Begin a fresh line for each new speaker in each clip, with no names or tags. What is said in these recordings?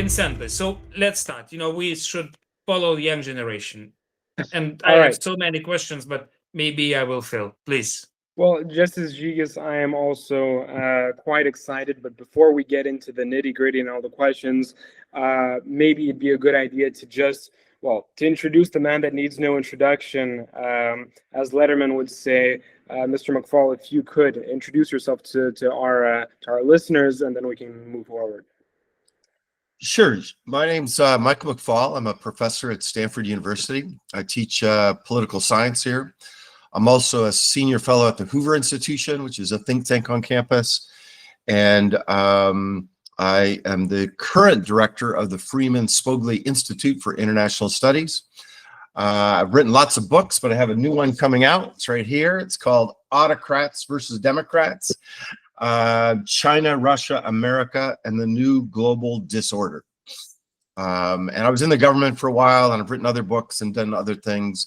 Vincentas, so let's start. We should follow the young generation. And I
All
have
right.
so many questions, but maybe I will fail. Please.
Well, just as Gigas, I am also quite excited. But before we get into the nitty-gritty and all the questions, maybe it'd be a good idea to to introduce the man that needs no introduction. As Letterman would say, Mr. McFaul, if you could introduce yourself to our listeners, and then we can move forward.
Sure. My name's Michael McFaul. I'm a professor at Stanford University. I teach political science here. I'm also a senior fellow at the Hoover Institution, which is a think tank on campus. And I am the current director of the Freeman Spogli Institute for International Studies. I've written lots of books, but I have a new one coming out. It's right here. It's called Autocrats versus Democrats. China, Russia, America, and the New Global Disorder. And I was in the government for a while, and I've written other books and done other things.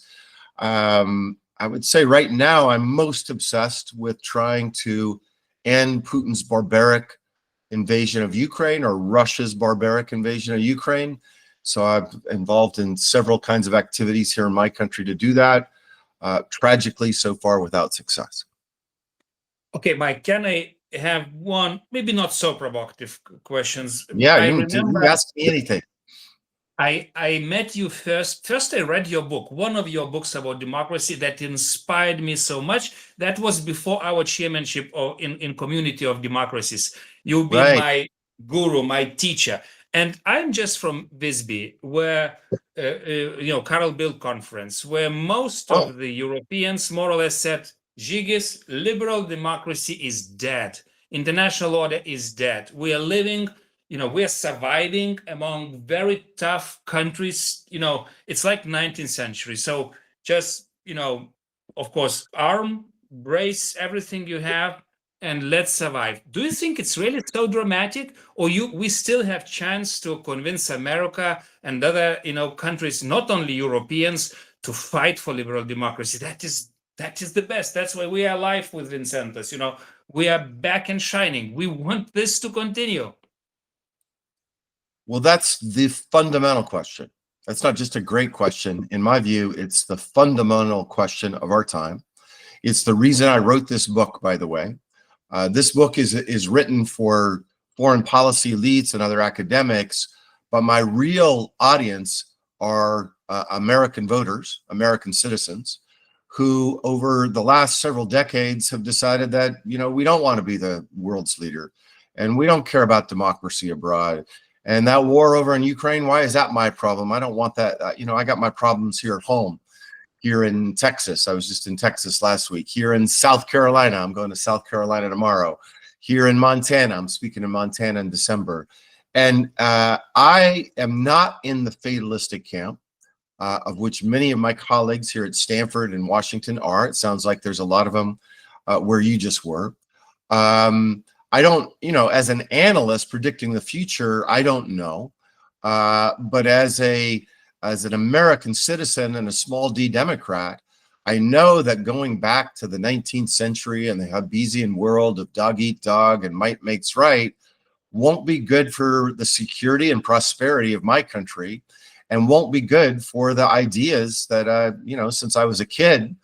I would say right now I'm most obsessed with trying to end Putin's barbaric invasion of Ukraine, or Russia's barbaric invasion of Ukraine. So I'm involved in several kinds of activities here in my country to do that. Tragically, so far without success.
Okay, Mike, can I have one, maybe not so provocative questions?
Yeah, you can ask me anything.
I met you first. First, I read your book, one of your books about democracy that inspired me so much. That was before our chairmanship in Community of Democracies. You've been my guru, my teacher. And I'm just from Visby, where, Karl Bildt conference, where most of the Europeans more or less said, Žygis, liberal democracy is dead. International order is dead. We are living, we are surviving among very tough countries. It's like 19th century. So just, of course, arm, brace everything you have, and let's survive. Do you think it's really so dramatic, or we still have chance to convince America and other, countries, not only Europeans, to fight for liberal democracy? That is the best. That's why we are alive with Vincentas. We are back and shining. We want this to continue.
Well, that's the fundamental question. That's not just a great question. In my view, it's the fundamental question of our time. It's the reason I wrote this book, by the way. This book is written for foreign policy elites and other academics, but my real audience are American voters, American citizens, who over the last several decades have decided that, we don't want to be the world's leader, and we don't care about democracy abroad. And that war over in Ukraine, why is that my problem? I don't want that. I got my problems here at home, here in Texas. I was just in Texas last week. Here in South Carolina, I'm going to South Carolina tomorrow. Here in Montana, I'm speaking in Montana in December. And I am not in the fatalistic camp, of which many of my colleagues here at Stanford and Washington are. It sounds like there's a lot of them where you just were. I don't, as an analyst predicting the future, I don't know. But as an American citizen and a small d Democrat, I know that going back to the 19th century and the Hobbesian world of dog eat dog and might makes right won't be good for the security and prosperity of my country, and won't be good for the ideas that, since I was a kid,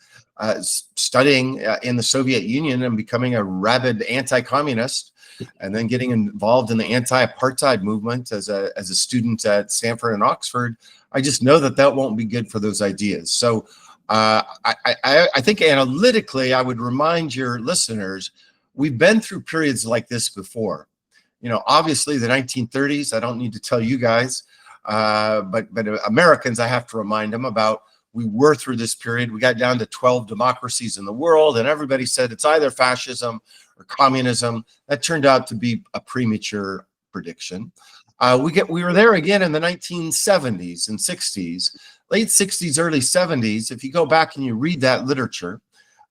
studying in the Soviet Union and becoming a rabid anti-communist, and then getting involved in the anti-apartheid movement as a student at Stanford and Oxford, I just know that won't be good for those ideas. So I think analytically, I would remind your listeners, we've been through periods like this before. Obviously the 1930s, I don't need to tell you guys, but Americans, I have to remind them about. We were through this period. We got down to 12 democracies in the world, and everybody said it's either fascism or communism. That turned out to be a premature prediction. We were there again in the 1970s and 60s, late 60s, early 70s. If you go back and you read that literature,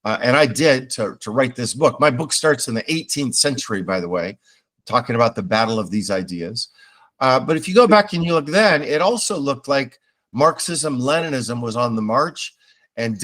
and I did to write this book. My book starts in the 18th century, by the way, talking about the battle of these ideas. But if you go back and you look then, it also looked like Marxism, Leninism was on the march, and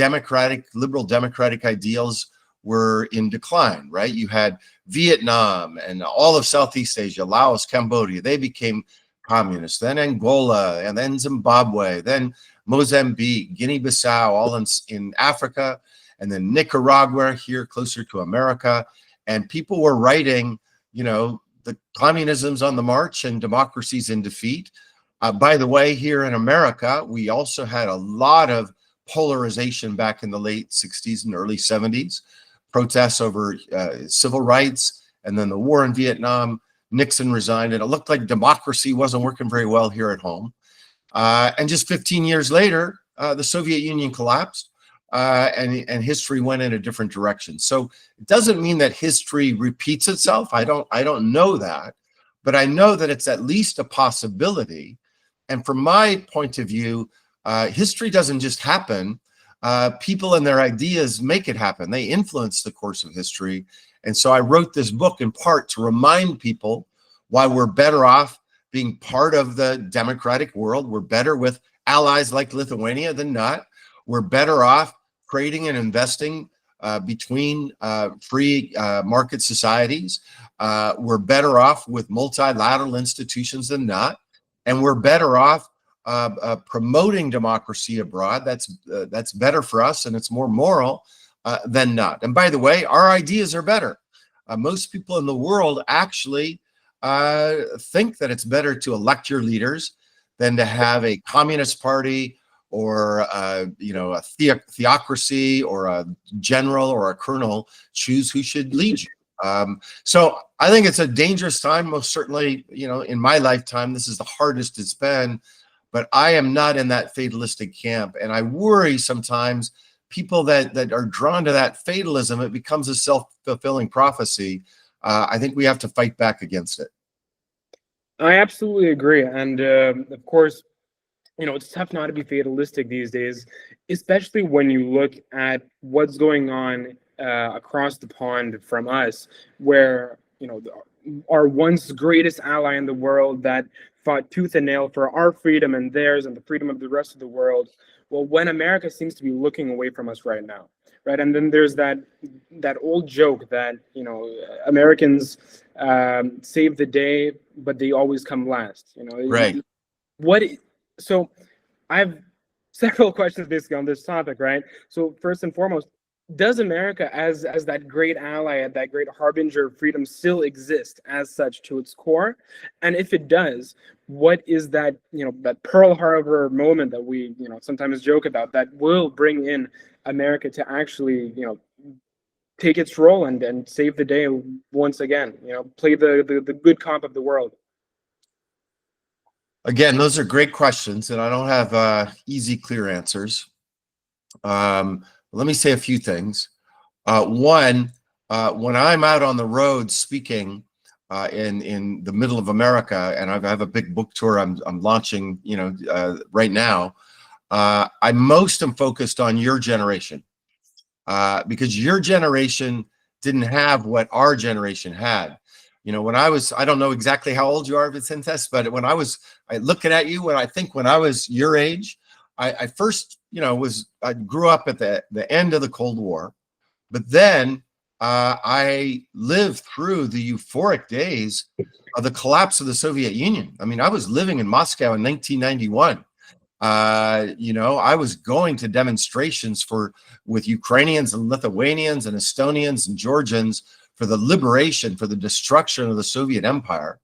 liberal democratic ideals were in decline, right? You had Vietnam and all of Southeast Asia, Laos, Cambodia. They became communist, then Angola, and then Zimbabwe, then Mozambique, Guinea-Bissau, all in Africa, and then Nicaragua here closer to America. And people were writing, the communism's on the march and democracy's in defeat. By the way, here in America, we also had a lot of polarization back in the late 60s and early 70s, protests over civil rights, and then the war in Vietnam. Nixon resigned, and it looked like democracy wasn't working very well here at home. And just 15 years later, the Soviet Union collapsed, and history went in a different direction. So it doesn't mean that history repeats itself. I don't know that, but I know that it's at least a possibility. And from my point of view, history doesn't just happen. People and their ideas make it happen. They influence the course of history. And so I wrote this book in part to remind people why we're better off being part of the democratic world. We're better with allies like Lithuania than not. We're better off creating and investing between free market societies. We're better off with multilateral institutions than not. And we're better off promoting democracy abroad. That's better for us, and it's more moral than not. And by the way, our ideas are better. Most people in the world actually think that it's better to elect your leaders than to have a communist party or a theocracy or a general or a colonel choose who should lead you. So I think it's a dangerous time. Most certainly, in my lifetime, this is the hardest it's been. But I am not in that fatalistic camp, and I worry sometimes people that are drawn to that fatalism. It becomes a self-fulfilling prophecy. I think we have to fight back against it.
I absolutely agree. And of course, it's tough not to be fatalistic these days, especially when you look at what's going on across the pond from us, where, our once greatest ally in the world that fought tooth and nail for our freedom and theirs and the freedom of the rest of the world. Well, when America seems to be looking away from us right now, right? And then there's that old joke that, Americans save the day, but they always come last,
Right.
So I have several questions basically on this topic, right? So first and foremost, does America as that great ally, that great harbinger of freedom still exist as such to its core? And if it does, what is that, that Pearl Harbor moment that we, sometimes joke about that will bring in America to actually, take its role and save the day once again, play the good cop of the world?
Again, those are great questions, and I don't have easy, clear answers. Let me say a few things. One, when I'm out on the road speaking in the middle of America, and I have a big book tour I'm launching, right now, I most am focused on your generation, because your generation didn't have what our generation had. When I don't know exactly how old you are, Vicentes, but when I looking at you, when I was your age, I first, I grew up at the end of the Cold War, but then I lived through the euphoric days of the collapse of the Soviet Union. I mean, I was living in Moscow in 1991. I was going to demonstrations with Ukrainians and Lithuanians and Estonians and Georgians for the liberation, for the destruction of the Soviet Empire.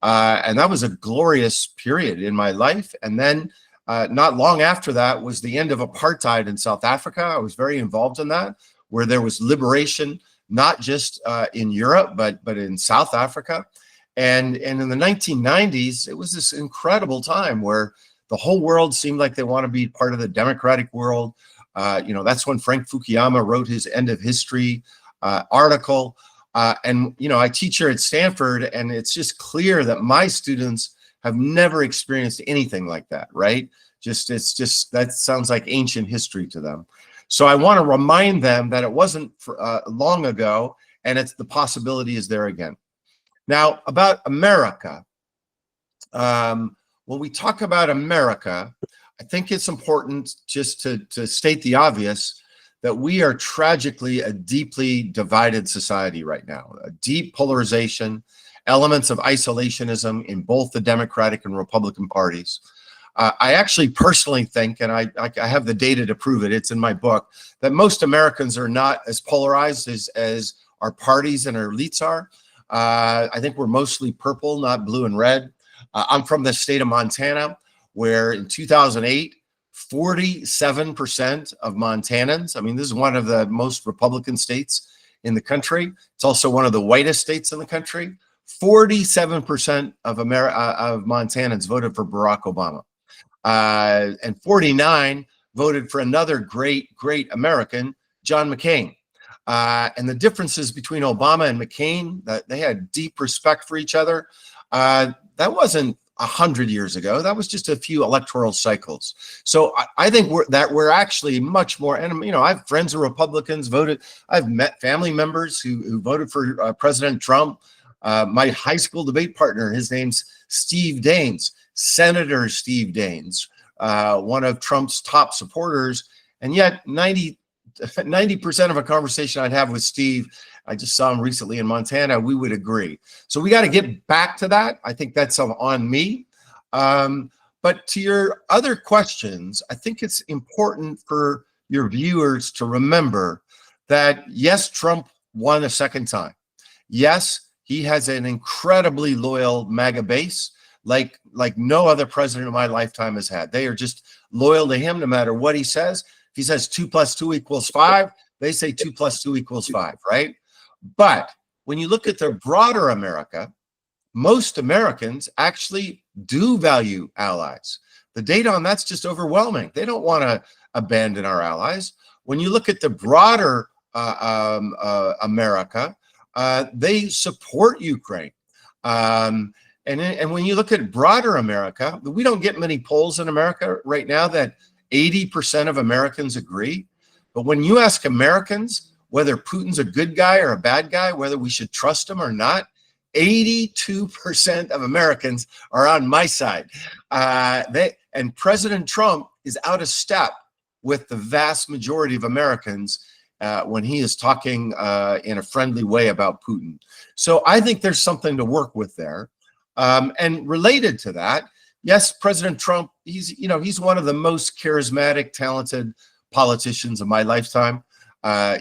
And that was a glorious period in my life. And then not long after that was the end of apartheid in South Africa. I was very involved in that, where there was liberation, not just in Europe, but in South Africa. And in the 1990s, it was this incredible time where the whole world seemed like they want to be part of the democratic world. That's when Frank Fukuyama wrote his End of History article. And I teach here at Stanford, and it's just clear that my students have never experienced anything like that, right? That sounds like ancient history to them. So I want to remind them that it wasn't long ago, and the possibility is there again. Now, about America. When we talk about America, I think it's important just to state the obvious, that we are tragically a deeply divided society right now, a deep polarization, elements of isolationism in both the Democratic and Republican parties. I actually personally think, and I have the data to prove it, it's in my book, that most Americans are not as polarized as our parties and our elites are. I think we're mostly purple, not blue and red. I'm from the state of Montana, where in 2008, 47% of Montanans, I mean, this is one of the most Republican states in the country. It's also one of the whitest states in the country. 47% of Montanans voted for Barack Obama. And 49 voted for another great American, John McCain. And the differences between Obama and McCain, that they had deep respect for each other. That wasn't 100 years ago. That was just a few electoral cycles. So I think we're actually much more, and you know, I have friends who are Republicans, voted. I've met family members who voted for President Trump. My high school debate partner, his name's Steve Daines, Senator Steve Daines, one of Trump's top supporters. And yet 90% of a conversation I'd have with Steve, I just saw him recently in Montana, we would agree. So we got to get back to that. I think that's on me. But to your other questions, I think it's important for your viewers to remember that, yes, Trump won a second time. Yes, he has an incredibly loyal MAGA base, like no other president of my lifetime has had. They are just loyal to him no matter what he says. If he says 2 + 2 = 5, they say 2 + 2 = 5, right? But when you look at the broader America, most Americans actually do value allies. The data on that's just overwhelming. They don't want to abandon our allies. When you look at the broader America, they support Ukraine. And when you look at broader America, we don't get many polls in America right now that 80% of Americans agree. But when you ask Americans whether Putin's a good guy or a bad guy, whether we should trust him or not, 82% of Americans are on my side. And President Trump is out of step with the vast majority of Americans when he is talking in a friendly way about Putin. So I think there's something to work with there. And related to that, yes, President Trump, he's one of the most charismatic, talented politicians of my lifetime.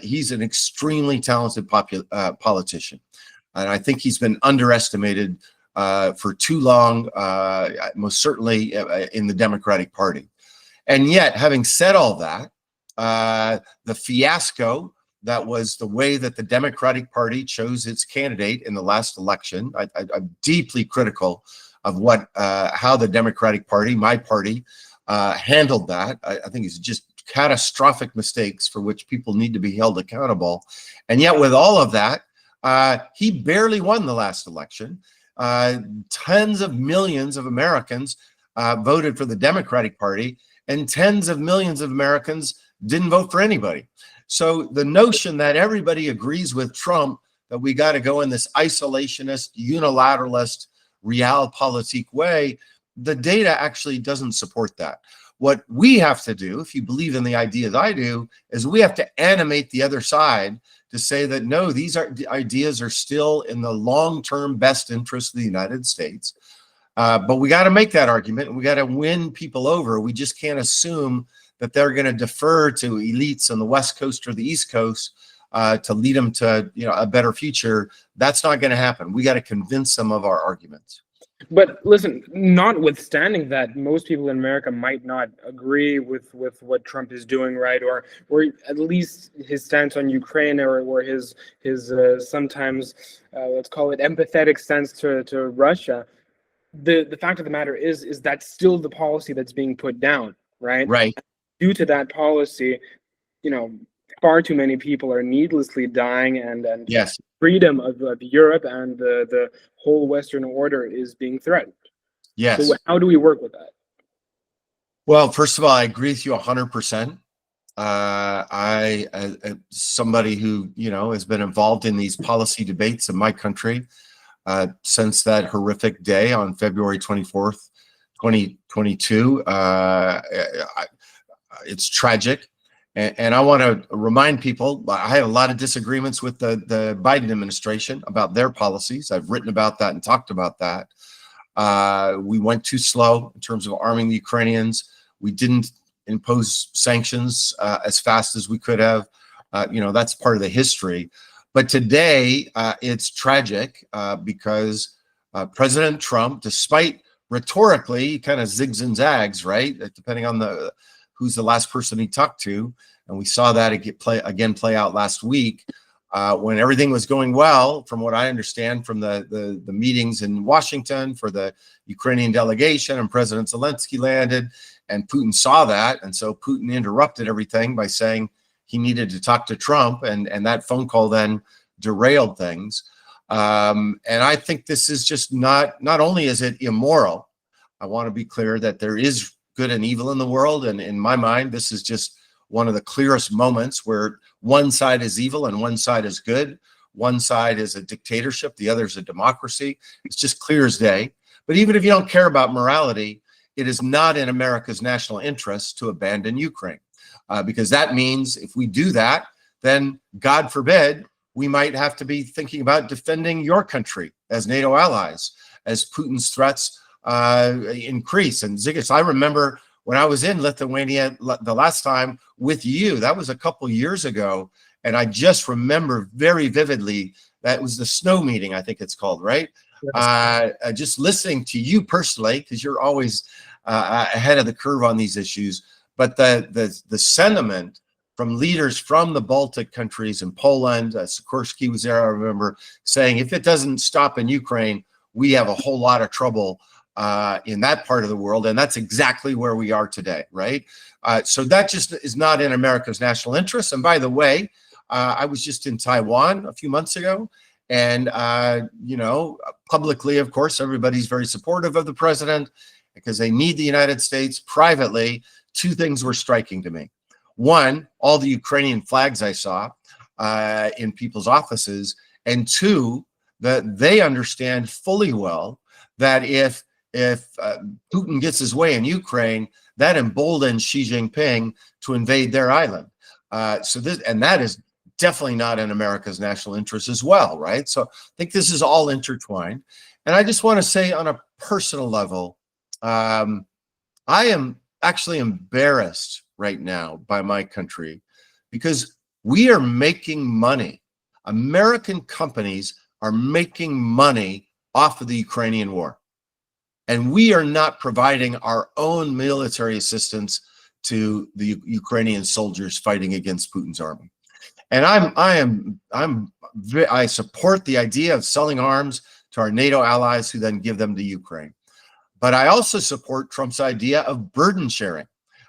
He's an extremely talented politician. And I think he's been underestimated for too long, most certainly in the Democratic Party. And yet, having said all that, the fiasco that was the way that the Democratic Party chose its candidate in the last election, I'm deeply critical of how the Democratic Party, my party, handled that. I think it's just catastrophic mistakes for which people need to be held accountable. And yet with all of that, he barely won the last election. Tens of millions of Americans voted for the Democratic Party, and tens of millions of Americans didn't vote for anybody. So the notion that everybody agrees with Trump, that we got to go in this isolationist, unilateralist, realpolitik way, the data actually doesn't support that. What we have to do, if you believe in the ideas I do, is we have to animate the other side to say that, no, these ideas are still in the long-term best interest of the United States. But we got to make that argument, and we got to win people over. We just can't assume that they're going to defer to elites on the West Coast or the East Coast to lead them to a better future. That's not going to happen. We got to convince them of our arguments.
But listen, notwithstanding that, most people in America might not agree with what Trump is doing, right? Or at least his stance on Ukraine, or his sometimes let's call it empathetic stance to Russia. The fact of the matter is that still the policy that's being put down, right?
Right.
Due to that policy, far too many people are needlessly dying, and
yes,
freedom of Europe and the whole Western order is being threatened.
Yes.
So how do we work with that?
Well, first of all, I agree with you 100%. I, as somebody who, has been involved in these policy debates in my country since that horrific day on February 24th, 2022, it's tragic. And I want to remind people, I have a lot of disagreements with the Biden administration about their policies. I've written about that and talked about that. We went too slow in terms of arming the Ukrainians. We didn't impose sanctions as fast as we could have. That's part of the history. But today, it's tragic because President Trump, despite rhetorically kind of zigs and zags, right, depending on who's the last person he talked to, and we saw that again play out last week when everything was going well, from what I understand from the meetings in Washington for the Ukrainian delegation, and President Zelensky landed, and Putin saw that, and so Putin interrupted everything by saying he needed to talk to Trump, and that phone call then derailed things. And I think this is just not only is it immoral, I want to be clear that there is good and evil in the world. And in my mind, this is just one of the clearest moments where one side is evil and one side is good. One side is a dictatorship, the other is a democracy. It's just clear as day. But even if you don't care about morality, it is not in America's national interest to abandon Ukraine. Because that means if we do that, then God forbid, we might have to be thinking about defending your country as NATO allies, as Putin's threats increase. And Zygis, I remember when I was in Lithuania the last time with you, that was a couple years ago. And I just remember very vividly, that was the snow meeting, I think it's called, right? Yes. Just listening to you personally, because you're always ahead of the curve on these issues. But the sentiment from leaders from the Baltic countries and Poland, Sikorsky was there, I remember, saying, if it doesn't stop in Ukraine, we have a whole lot of trouble in that part of the world. And that's exactly where we are today, right? So that just is not in America's national interest. And by the way, I was just in Taiwan a few months ago. And, publicly, of course, everybody's very supportive of the president because they need the United States. Privately, two things were striking to me. One, all the Ukrainian flags I saw in people's offices. And two, that they understand fully well that if Putin gets his way in Ukraine, that emboldens Xi Jinping to invade their island. And that is definitely not in America's national interest as well, right? So I think this is all intertwined. And I just want to say on a personal level, I am actually embarrassed right now by my country because we are making money. American companies are making money off of the Ukrainian war. And we are not providing our own military assistance to the Ukrainian soldiers fighting against Putin's army. And I support the idea of selling arms to our NATO allies who then give them to Ukraine. But I also support Trump's idea of burden sharing.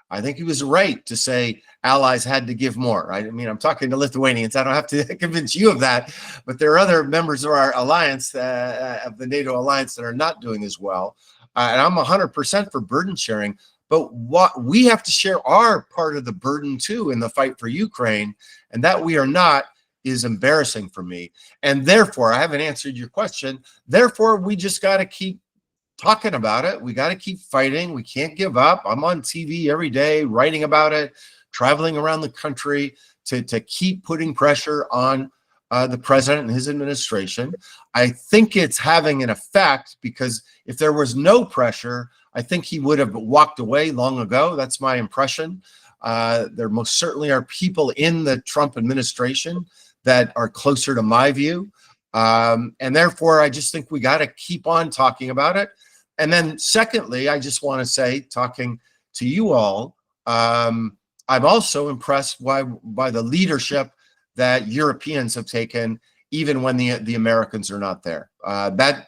I think he was right to say allies had to give more, right? I mean, I'm talking to Lithuanians. I don't have to convince you of that, but there are other members of our alliance, of the NATO alliance, that are not doing as well. And I'm 100% for burden sharing, but what we have to share our part of the burden too in the fight for Ukraine, and that we are not is embarrassing for me. And therefore, I haven't answered your question. Therefore, we just got to keep talking about it. We got to keep fighting. We can't give up. I'm on TV every day, writing about it, traveling around the country to keep putting pressure on the president and his administration. I think it's having an effect because if there was no pressure, I think he would have walked away long ago. That's my impression. There most certainly are people in the Trump administration that are closer to my view. And therefore, I just think we got to keep on talking about it. And then secondly, I just want to say, talking to you all, I'm also impressed by the leadership that Europeans have taken, even when the Americans are not there. That,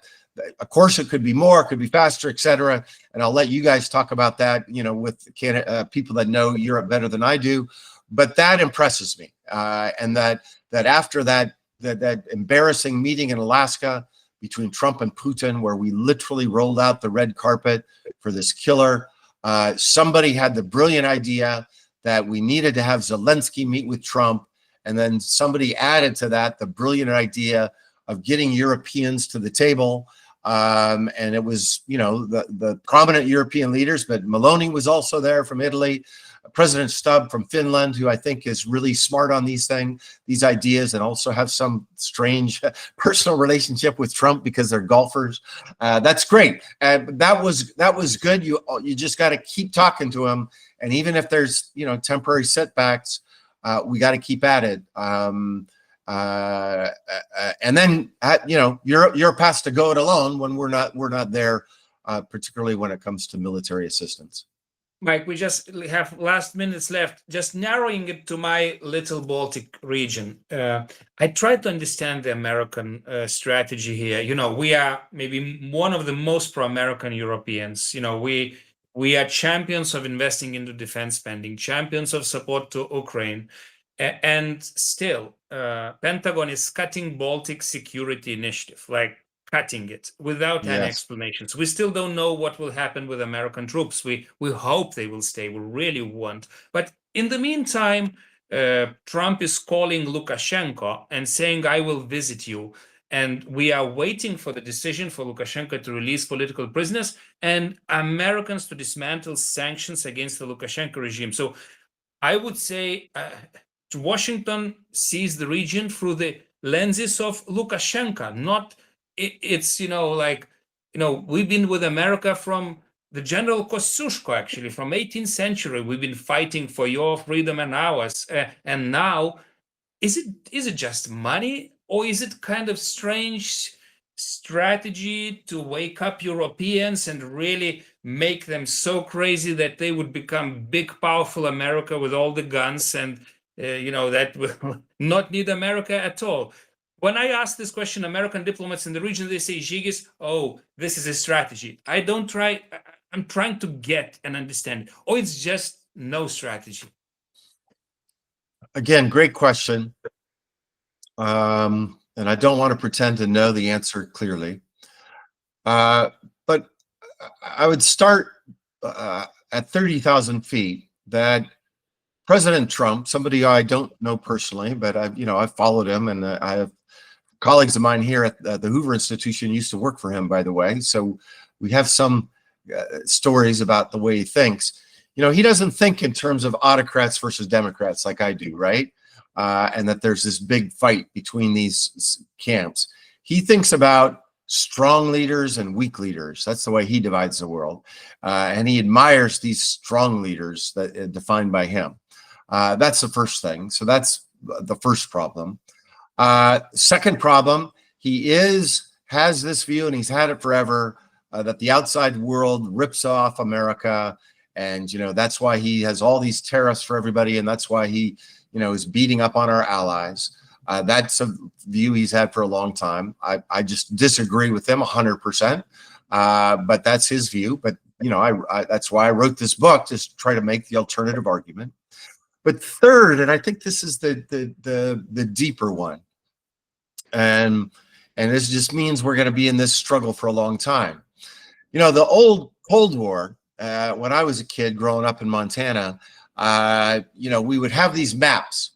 of course, it could be more, it could be faster, et cetera. And I'll let you guys talk about that, with people that know Europe better than I do. But that impresses me. And that after that embarrassing meeting in Alaska between Trump and Putin, where we literally rolled out the red carpet for this killer, somebody had the brilliant idea that we needed to have Zelensky meet with Trump. And then somebody added to that the brilliant idea of getting Europeans to the table. And it was, the prominent European leaders, but Meloni was also there from Italy, President Stubb from Finland, who I think is really smart on these ideas, and also have some strange personal relationship with Trump because they're golfers. That's great. That was good. You just got to keep talking to him. And even if there's, temporary setbacks, we got to keep at it. And then, Europe has to go it alone when we're not there, particularly when it comes to military assistance.
Mike, we just have last minutes left. Just narrowing it to my little Baltic region. I tried to understand the American strategy here. We are maybe one of the most pro-American Europeans. We are champions of investing into defense spending, champions of support to Ukraine. And still, Pentagon is cutting Baltic security initiative, like cutting it without any explanations. We still don't know what will happen with American troops. We hope they will stay. We really want. But in the meantime, Trump is calling Lukashenko and saying, I will visit you. And we are waiting for the decision for Lukashenko to release political prisoners and Americans to dismantle sanctions against the Lukashenko regime. So I would say Washington sees the region through the lenses of Lukashenko, not it's, we've been with America from the General Kosciuszko, actually, from 18th century. We've been fighting for your freedom and ours. And now, is it just money, or is it kind of strange strategy to wake up Europeans and really make them so crazy that they would become big, powerful America with all the guns and, that will not need America at all? When I ask this question, American diplomats in the region, they say, Žygis, oh, this is a strategy. I'm trying to get and understand. Or it's just no strategy.
Again, great question. And I don't want to pretend to know the answer clearly. But I would start at 30,000 feet that President Trump, somebody I don't know personally, but I've followed him, and I have colleagues of mine here at the Hoover Institution used to work for him, by the way. So we have some stories about the way he thinks. He doesn't think in terms of autocrats versus Democrats like I do, right? And that there's this big fight between these camps. He thinks about strong leaders and weak leaders. That's the way he divides the world. And he admires these strong leaders that defined by him. That's the first thing. So that's the first problem. Second problem, he has this view, and he's had it forever, that the outside world rips off America. And, that's why he has all these tariffs for everybody. And that's why he, is beating up on our allies. That's a view he's had for a long time. I just disagree with him 100%. But that's his view. But, that's why I wrote this book, just to try to make the alternative argument. But third, and I think this is the deeper one, and this just means we're going to be in this struggle for a long time. The old Cold War, when I was a kid growing up in Montana, we would have these maps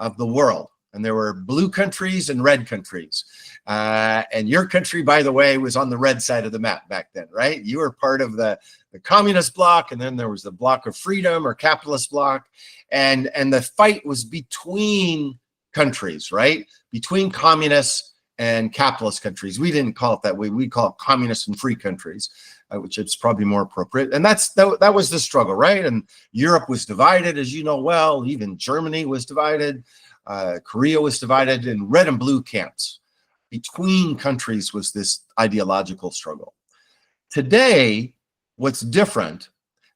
of the world, and there were blue countries and red countries. And your country, by the way, was on the red side of the map back then, right? You were part of the communist bloc, and then there was the bloc of freedom or capitalist bloc. And the fight was between countries, right? Between communists and capitalist countries. We didn't call it that way. We call it communist and free countries, which is probably more appropriate. And that was the struggle, right? And Europe was divided, as you know well. Even Germany was divided. Korea was divided in red and blue camps. Between countries was this ideological struggle. Today, what's different,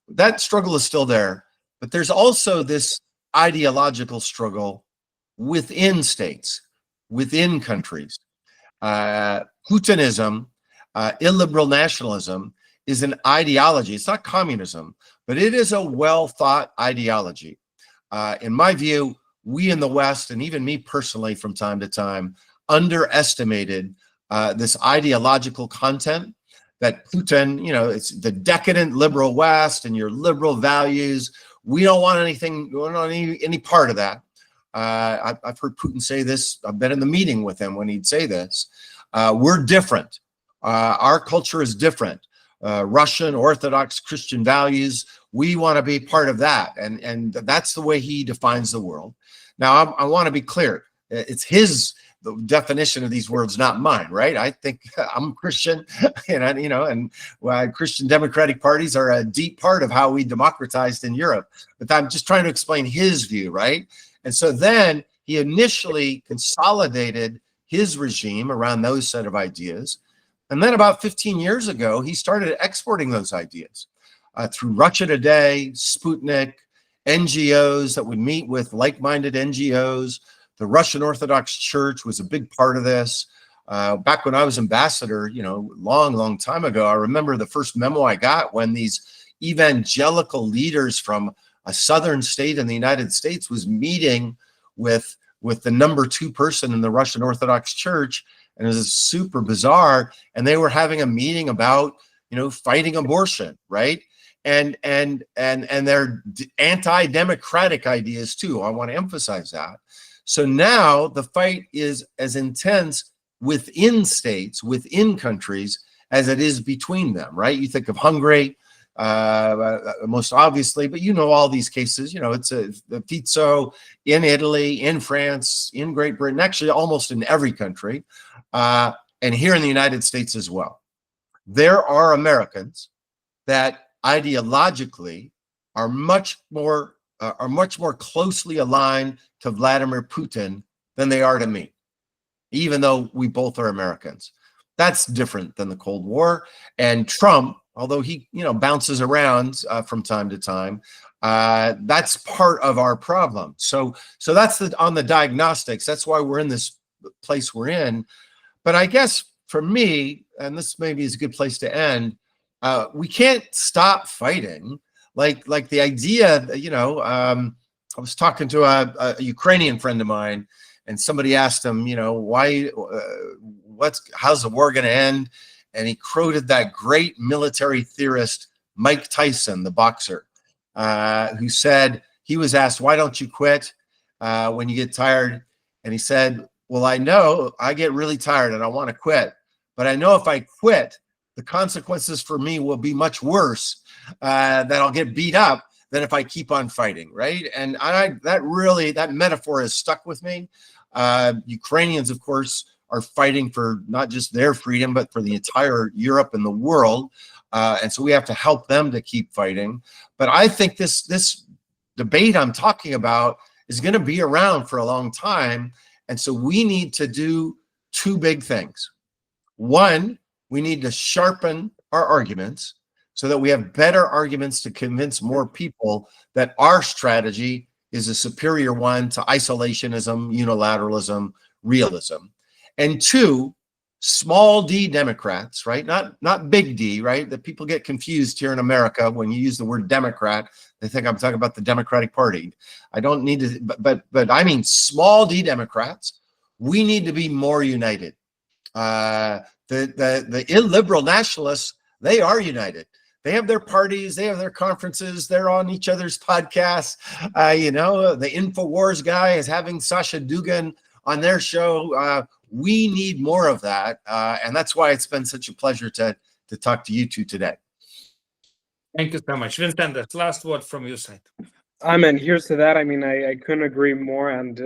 that struggle is still there, but there's also this ideological struggle within states, within countries. Putinism, illiberal nationalism, is an ideology. It's not communism, but it is a well-thought ideology. In my view, we in the West, and even me personally from time to time, underestimated this ideological content that Putin, it's the decadent liberal West and your liberal values. We don't want anything, we don't want any part of that. I've heard Putin say this. I've been in the meeting with him when he'd say this. We're different. Our culture is different. Russian Orthodox Christian values, we want to be part of that. And that's the way he defines the world. Now, I want to be clear. It's his the definition of these words, not mine, right? I think I'm Christian, and Christian democratic parties are a deep part of how we democratized in Europe. But I'm just trying to explain his view, right? And so then he initially consolidated his regime around those set of ideas. And then about 15 years ago, he started exporting those ideas through Russia Today, Sputnik, NGOs that would meet with like-minded NGOs. The Russian Orthodox Church was a big part of this. Back when I was ambassador, long time ago, I remember the first memo I got when these evangelical leaders from a southern state in the United States was meeting with the number 2 person in the Russian Orthodox Church. And it was super bizarre. And they were having a meeting about, fighting abortion, right? And their anti-democratic ideas too. I want to emphasize that. So now the fight is as intense within states, within countries, as it is between them, right? You think of Hungary, most obviously, but all these cases, it's the Pizzo in Italy, in France, in Great Britain, actually almost in every country, and here in the United States as well. There are Americans that ideologically are much more closely aligned to Vladimir Putin than they are to me, even though we both are Americans. That's different than the Cold War. And Trump, although he bounces around from time to time, that's part of our problem. So that's on the diagnostics. That's why we're in this place we're in. But I guess for me, and this maybe is a good place to end, we can't stop fighting. Like the idea that, I was talking to a Ukrainian friend of mine, and somebody asked him, why, how's the war going to end? And he quoted that great military theorist, Mike Tyson, the boxer, who said, he was asked, why don't you quit when you get tired? And he said, well, I know I get really tired and I want to quit, but I know if I quit, the consequences for me will be much worse, that I'll get beat up than if I keep on fighting, right? And that metaphor has stuck with me. Ukrainians, of course, are fighting for not just their freedom, but for the entire Europe and the world. And so we have to help them to keep fighting. But I think this debate I'm talking about is going to be around for a long time. And so we need to do 2 big things. One, we need to sharpen our arguments so that we have better arguments to convince more people that our strategy is a superior one to isolationism, unilateralism, realism. And 2, small d Democrats, right? Not big D, right? That people get confused here in America when you use the word Democrat. They think I'm talking about the Democratic Party. I don't need to, but I mean small d Democrats. We need to be more united. The illiberal nationalists, they are united. They have their parties, they have their conferences, they're on each other's podcasts. The InfoWars guy is having Sasha Dugan on their show. We need more of that. And that's why it's been such a pleasure to talk to you 2 today.
Thank you so much. Vincent, last word from your side.
Amen. Here's to that. I mean, I couldn't agree more. And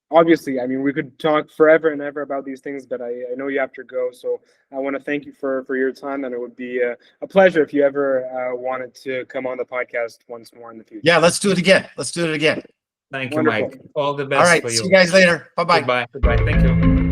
obviously, I mean, we could talk forever and ever about these things, but I know you have to go. So I want to thank you for your time. And it would be a pleasure if you ever wanted to come on the podcast once more in the future.
Yeah, let's do it again.
Thank you,
Wonderful.
Mike. All the best.
All right.
For you.
See you guys later. Bye-bye.
Goodbye. Thank you.